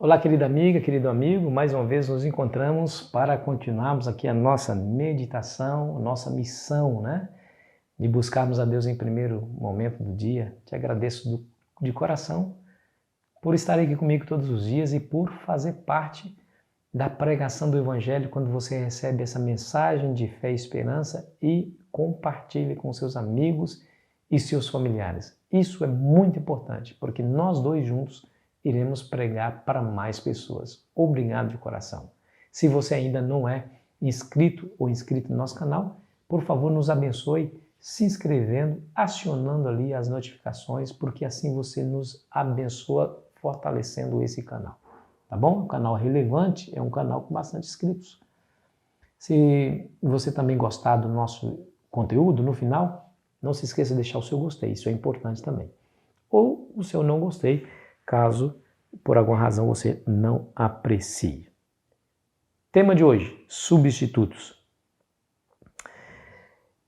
Olá, querida amiga, querido amigo, mais uma vez nos encontramos para continuarmos aqui a nossa meditação, a nossa missão, né? De buscarmos a Deus em primeiro momento do dia. Te agradeço de coração por estar aqui comigo todos os dias e por fazer parte da pregação do Evangelho quando você recebe essa mensagem de fé e esperança e compartilhe com seus amigos e seus familiares. Isso é muito importante, porque nós dois juntos iremos pregar para mais pessoas. Obrigado de coração. Se você ainda não é inscrito ou inscrito no nosso canal, por favor, nos abençoe se inscrevendo, acionando ali as notificações, porque assim você nos abençoa fortalecendo esse canal. Tá bom? Um canal relevante, é um canal com bastante inscritos. Se você também gostar do nosso conteúdo, no final, não se esqueça de deixar o seu gostei, isso é importante também. Ou o seu não gostei, caso por alguma razão você não aprecie. Tema de hoje, substitutos.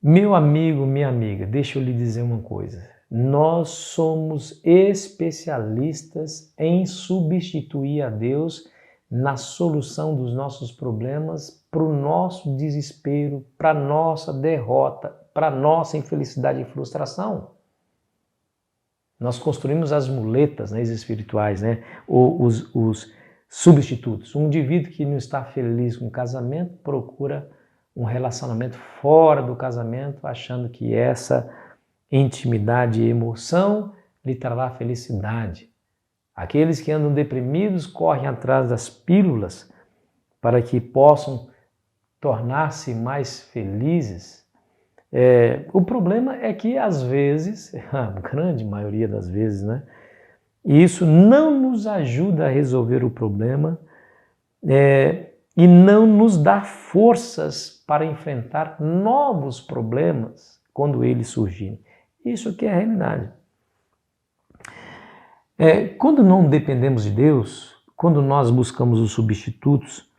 Meu amigo, minha amiga, deixa eu lhe dizer uma coisa. Nós somos especialistas em substituir a Deus na solução dos nossos problemas, para o nosso desespero, para a nossa derrota, para a nossa infelicidade e frustração. Nós construímos as muletas, né, espirituais, né, os substitutos. Um indivíduo que não está feliz com o casamento procura um relacionamento fora do casamento, achando que essa intimidade e emoção lhe trará felicidade. Aqueles que andam deprimidos correm atrás das pílulas para que possam tornar-se mais felizes. O problema é que, às vezes, a grande maioria das vezes, né, isso não nos ajuda a resolver o problema e não nos dá forças para enfrentar novos problemas quando eles surgirem. Isso aqui é a realidade. Quando não dependemos de Deus, quando nós buscamos os substitutos,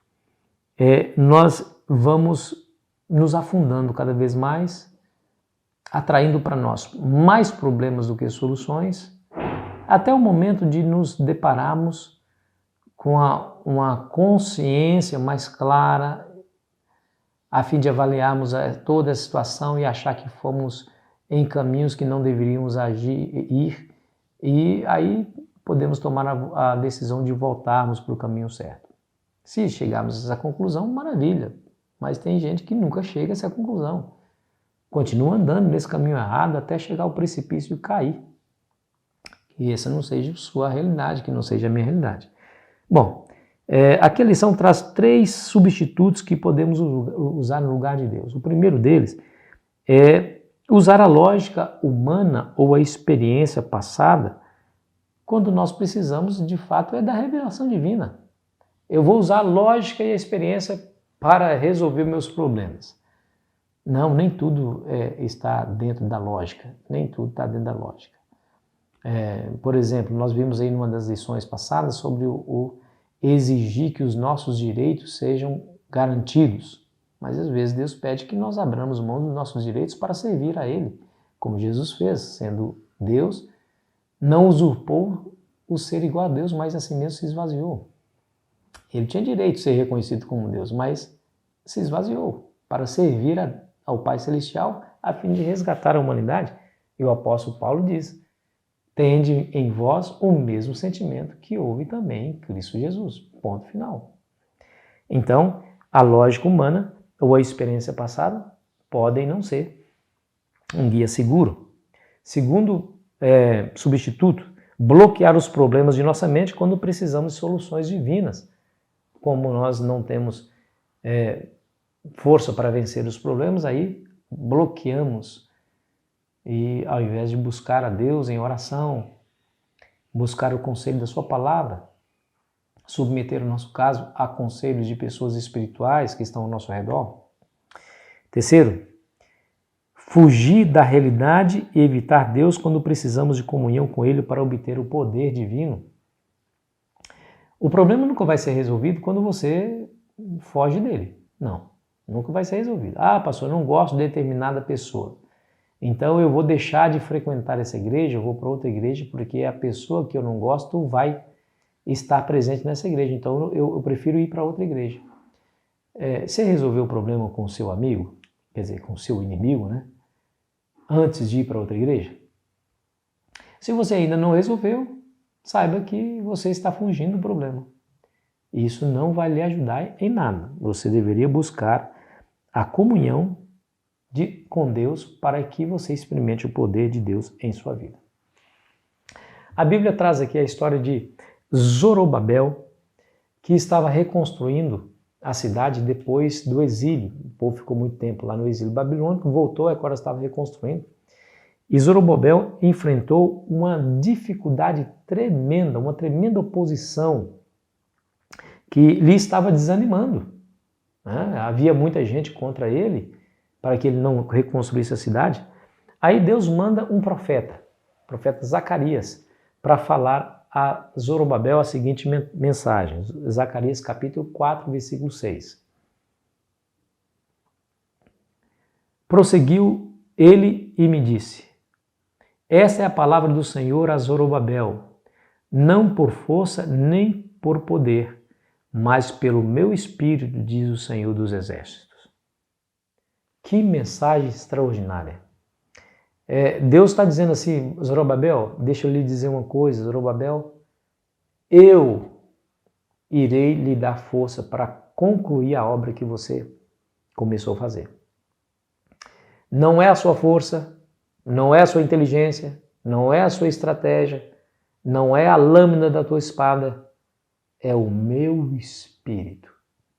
nós vamos nos afundando cada vez mais, atraindo para nós mais problemas do que soluções, até o momento de nos depararmos com uma consciência mais clara, a fim de avaliarmos toda a situação e achar que fomos em caminhos que não deveríamos ir, e aí podemos tomar a decisão de voltarmos para o caminho certo. Se chegarmos a essa conclusão, maravilha, mas tem gente que nunca chega a essa conclusão. Continua andando nesse caminho errado até chegar ao precipício e cair. Que essa não seja sua realidade, que não seja a minha realidade. Bom, aqui a lição traz 3 substitutos que podemos usar no lugar de Deus. O primeiro deles é usar a lógica humana ou a experiência passada quando nós precisamos, de fato, da revelação divina. Eu vou usar a lógica e a experiência para resolver meus problemas. Não, nem tudo está dentro da lógica, nem tudo está dentro da lógica. Por exemplo, nós vimos aí numa das lições passadas sobre o exigir que os nossos direitos sejam garantidos. Mas às vezes Deus pede que nós abramos mão dos nossos direitos para servir a Ele, como Jesus fez, sendo Deus, não usurpou o ser igual a Deus, mas assim mesmo se esvaziou. Ele tinha direito de ser reconhecido como Deus, mas se esvaziou para servir ao Pai Celestial a fim de resgatar a humanidade. E o apóstolo Paulo diz: tende em vós o mesmo sentimento que houve também em Cristo Jesus. Ponto final. Então, a lógica humana ou a experiência passada podem não ser um guia seguro. Segundo substituto, bloquear os problemas de nossa mente quando precisamos de soluções divinas. Como nós não temos força para vencer os problemas, aí bloqueamos. E ao invés de buscar a Deus em oração, buscar o conselho da sua palavra, submeter o nosso caso a conselhos de pessoas espirituais que estão ao nosso redor. Terceiro, fugir da realidade e evitar Deus quando precisamos de comunhão com Ele para obter o poder divino. O problema nunca vai ser resolvido quando você foge dele. Não, nunca vai ser resolvido. Ah, pastor, eu não gosto de determinada pessoa. Então eu vou deixar de frequentar essa igreja, eu vou para outra igreja porque a pessoa que eu não gosto vai estar presente nessa igreja, então eu prefiro ir para outra igreja. Você resolveu o problema com o seu amigo, quer dizer, com o seu inimigo, né? Antes de ir para outra igreja? Se você ainda não resolveu, saiba que você está fugindo do problema. Isso não vai lhe ajudar em nada. Você deveria buscar a comunhão com Deus para que você experimente o poder de Deus em sua vida. A Bíblia traz aqui a história de Zorobabel, que estava reconstruindo a cidade depois do exílio. O povo ficou muito tempo lá no exílio babilônico, voltou e agora estava reconstruindo. E Zorobabel enfrentou uma dificuldade tremenda, uma tremenda oposição que lhe estava desanimando. Havia muita gente contra ele para que ele não reconstruísse a cidade. Aí Deus manda um profeta, o profeta Zacarias, para falar a Zorobabel a seguinte mensagem. Zacarias capítulo 4, versículo 6. Prosseguiu ele e me disse: essa é a palavra do Senhor a Zorobabel, não por força nem por poder, mas pelo meu espírito, diz o Senhor dos Exércitos. Que mensagem extraordinária. Deus está dizendo assim: Zorobabel, deixa eu lhe dizer uma coisa, Zorobabel, eu irei lhe dar força para concluir a obra que você começou a fazer. Não é a sua força, não é a sua inteligência, não é a sua estratégia, não é a lâmina da tua espada, é o meu espírito.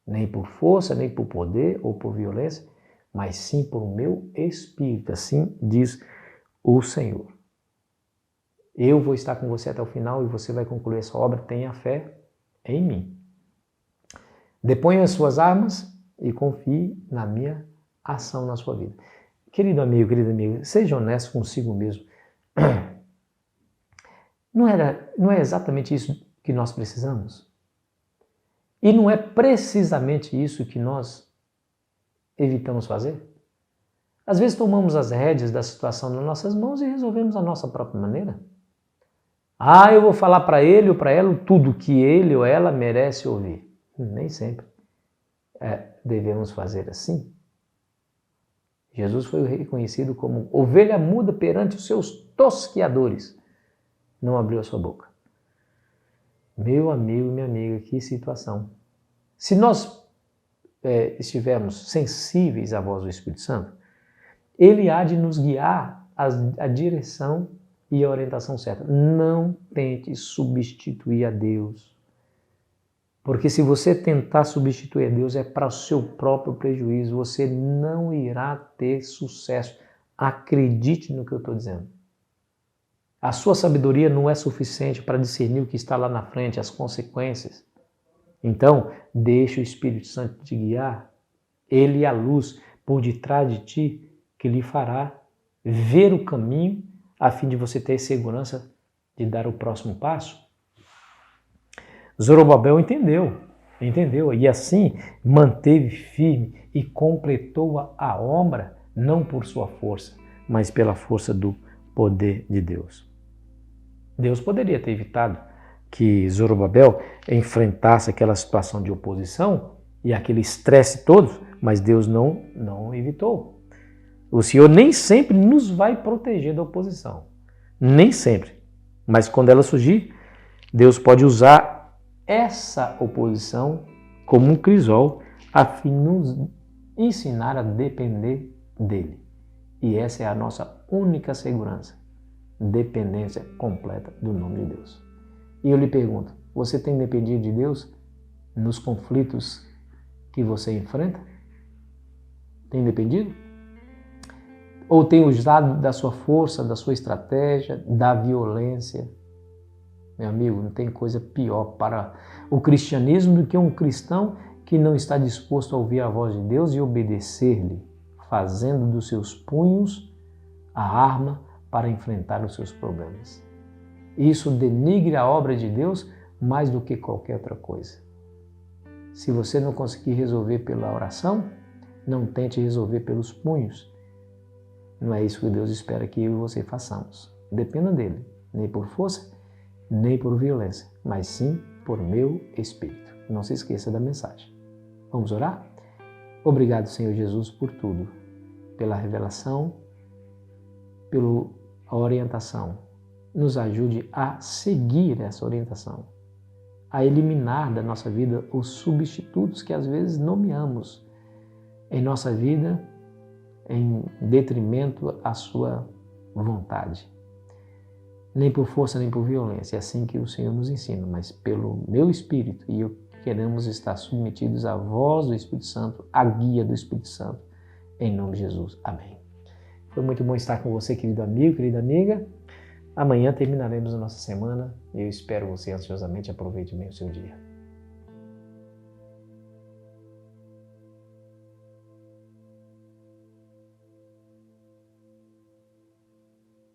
Nem por força, nem por poder ou por violência, mas sim por o meu espírito. Assim diz o Senhor. Eu vou estar com você até o final e você vai concluir essa obra. Tenha fé em mim. Deponha as suas armas e confie na minha ação na sua vida. Querido amigo, querida amiga, seja honesto consigo mesmo. Não é exatamente isso que nós precisamos? E não é precisamente isso que nós evitamos fazer? Às vezes tomamos as rédeas da situação nas nossas mãos e resolvemos a nossa própria maneira. Eu vou falar para ele ou para ela tudo que ele ou ela merece ouvir. Nem sempre devemos fazer assim. Jesus foi reconhecido como ovelha muda perante os seus tosquiadores. Não abriu a sua boca. Meu amigo, minha amiga, que situação. Se nós estivermos sensíveis à voz do Espírito Santo, ele há de nos guiar à direção e à orientação certa. Não tente substituir a Deus. Porque se você tentar substituir a Deus é para o seu próprio prejuízo. Você não irá ter sucesso. Acredite no que eu estou dizendo. A sua sabedoria não é suficiente para discernir o que está lá na frente, as consequências. Então, deixe o Espírito Santo te guiar. Ele é a luz por detrás de ti que lhe fará ver o caminho a fim de você ter segurança de dar o próximo passo. Zorobabel entendeu e assim manteve firme e completou a obra não por sua força, mas pela força do poder de Deus. Deus poderia ter evitado que Zorobabel enfrentasse aquela situação de oposição e aquele estresse todo, mas Deus não evitou. O Senhor nem sempre nos vai proteger da oposição, nem sempre, mas quando ela surgir, Deus pode usar essa oposição como um crisol a fim de nos ensinar a depender dele. E essa é a nossa única segurança, dependência completa do nome de Deus. E eu lhe pergunto, você tem dependido de Deus nos conflitos que você enfrenta? Tem dependido? Ou tem usado da sua força, da sua estratégia, da violência? Meu amigo, não tem coisa pior para o cristianismo do que um cristão que não está disposto a ouvir a voz de Deus e obedecer-lhe, fazendo dos seus punhos a arma para enfrentar os seus problemas. Isso denigre a obra de Deus mais do que qualquer outra coisa. Se você não conseguir resolver pela oração, não tente resolver pelos punhos. Não é isso que Deus espera que eu e você façamos. Dependa dele, nem por força, nem por violência, mas sim por meu Espírito. Não se esqueça da mensagem. Vamos orar? Obrigado, Senhor Jesus, por tudo, pela revelação, pela orientação. Nos ajude a seguir essa orientação, a eliminar da nossa vida os substitutos que às vezes nomeamos em nossa vida em detrimento à sua vontade. Nem por força, nem por violência. É assim que o Senhor nos ensina, mas pelo meu Espírito, e eu queremos estar submetidos à voz do Espírito Santo, à guia do Espírito Santo, em nome de Jesus. Amém. Foi muito bom estar com você, querido amigo, querida amiga. Amanhã terminaremos a nossa semana e eu espero você ansiosamente. Aproveite bem o seu dia.